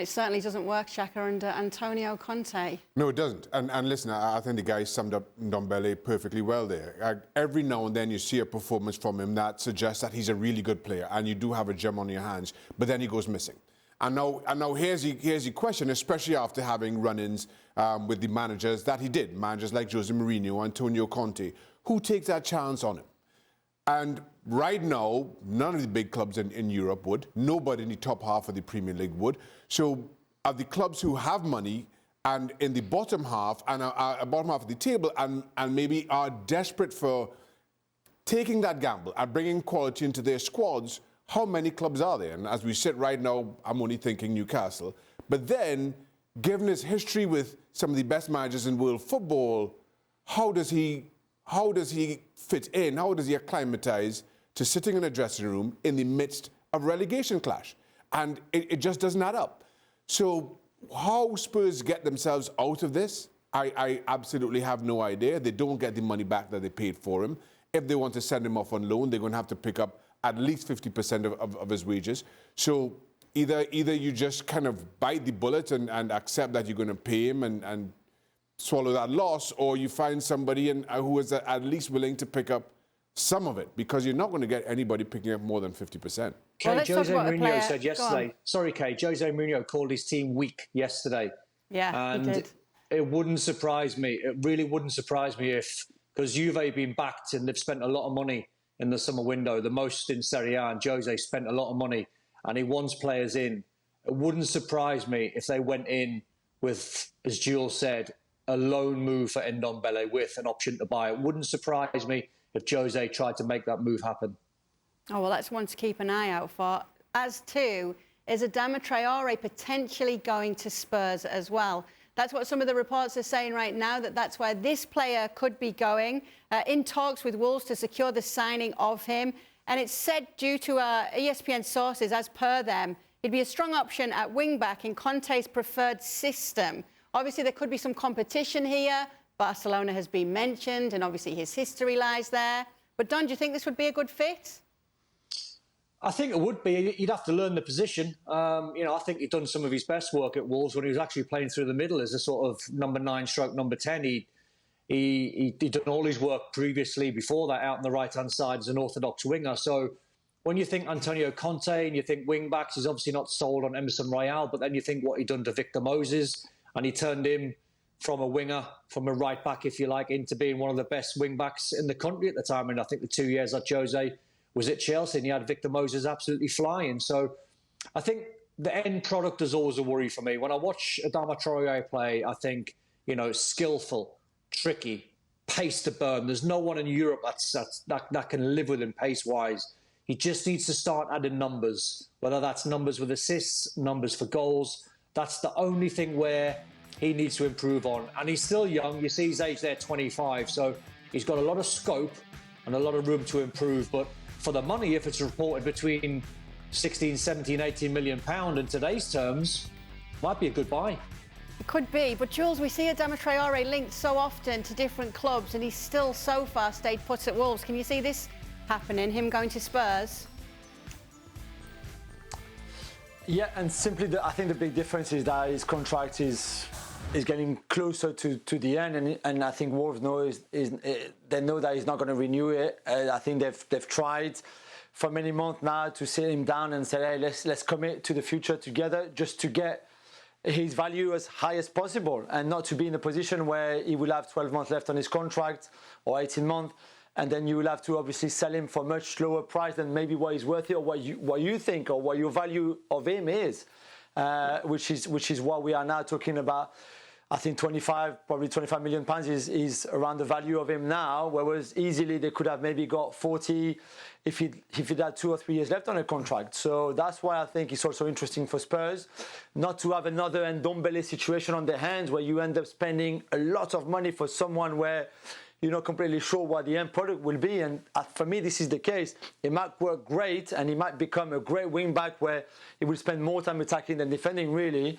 it certainly doesn't work, Shaka, under Antonio Conte. No, it doesn't. And listen, I think the guy summed up Ndombele perfectly well there. Every now and then you see a performance from him that suggests that he's a really good player, and you do have a gem on your hands, but then he goes missing. And now here's the question, especially after having run-ins with the managers that he did, managers like Jose Mourinho, Antonio Conte, who takes that chance on him. And right now, none of the big clubs in Europe would. Nobody in the top half of the Premier League would. So of the clubs who have money and in the bottom half and bottom half of the table and maybe are desperate for taking that gamble and bringing quality into their squads, how many clubs are there? And as we sit right now, I'm only thinking Newcastle. But then, given his history with some of the best managers in world football, how does he fit in? How does he acclimatize to sitting in a dressing room in the midst of relegation clash? And it just doesn't add up. So how Spurs get themselves out of this, I absolutely have no idea. They don't get the money back that they paid for him. If they want to send him off on loan, they're going to have to pick up at least 50% of his wages. So either you just kind of bite the bullet and accept that you're going to pay him and swallow that loss, or you find somebody who is at least willing to pick up some of it, because you're not going to get anybody picking up more than 50%. Kay, Jose Mourinho said yesterday, sorry, Kay, Jose Mourinho called his team weak yesterday. Yeah, and he did. It wouldn't surprise me. It really wouldn't surprise me if, because Juve have been backed and they've spent a lot of money in the summer window, the most in Serie A, and Jose spent a lot of money and he wants players in. It wouldn't surprise me if they went in with, as Jules said, a loan move for Ndombele with an option to buy. It wouldn't surprise me if Jose tried to make that move happen. Oh, well, that's one to keep an eye out for. As too, is Adama Traore potentially going to Spurs as well? That's what some of the reports are saying right now, that's where this player could be going, in talks with Wolves to secure the signing of him. And it's said, due to ESPN sources, as per them, he'd be a strong option at wing-back in Conte's preferred system. Obviously, there could be some competition here. Barcelona has been mentioned, and obviously his history lies there. But Don, do you think this would be a good fit? I think it would be. You'd have to learn the position. I think he'd done some of his best work at Wolves when he was actually playing through the middle as a sort of number 9 stroke number 10. He'd done all his work previously before that out on the right-hand side as an orthodox winger. So when you think Antonio Conte and you think wing-backs, he's obviously not sold on Emerson Royal, but then you think what he'd done to Victor Moses, and he turned him from a winger, from a right-back, if you like, into being one of the best wing-backs in the country at the time. And I think the 2 years that Jose was at Chelsea, and he had Victor Moses absolutely flying. So I think the end product is always a worry for me. When I watch Adama Traore play, I think, skillful, tricky, pace to burn. There's no one in Europe that can live with him pace-wise. He just needs to start adding numbers, whether that's numbers with assists, numbers for goals. That's the only thing where he needs to improve on. And he's still young. You see his age there, 25. So he's got a lot of scope and a lot of room to improve. But for the money, if it's reported between 16, 17, 18 million pound in today's terms, might be a good buy. It could be, but Jules, we see Adama Traore linked so often to different clubs, and he's still so far stayed put at Wolves. Can you see this happening, him going to Spurs? Yeah, and simply, I think the big difference is that his contract is getting closer to the end, and I think Wolves know they know that he's not going to renew it. I think they've tried for many months now to sit him down and say, hey, let's commit to the future together, just to get his value as high as possible, and not to be in a position where he will have 12 months left on his contract or 18 months. And then you will have to obviously sell him for a much lower price than maybe what he's worth it, or what you think, or what your value of him is, which is what we are now talking about. I think probably 25 million pounds is around the value of him now, whereas easily they could have maybe got 40 if he had 2 or 3 years left on a contract. So that's why I think it's also interesting for Spurs not to have another Ndombele situation on their hands where you end up spending a lot of money for someone where you're not completely sure what the end product will be. And for me, this is the case. It might work great, and he might become a great wing-back where he will spend more time attacking than defending, really.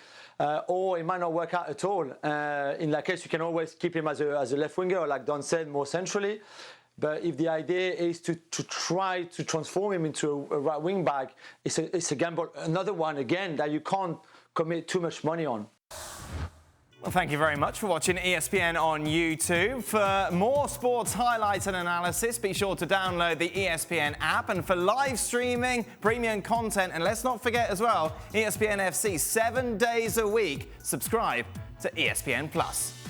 Or it might not work out at all. In that case, you can always keep him as a left winger, or like Don said, more centrally. But if the idea is to try to transform him into a right wing back, it's a gamble. Another one, again, that you can't commit too much money on. Well, thank you very much for watching ESPN on YouTube. For more sports highlights and analysis, be sure to download the ESPN app. And for live streaming, premium content, and let's not forget as well, ESPN FC 7 days a week. Subscribe to ESPN+.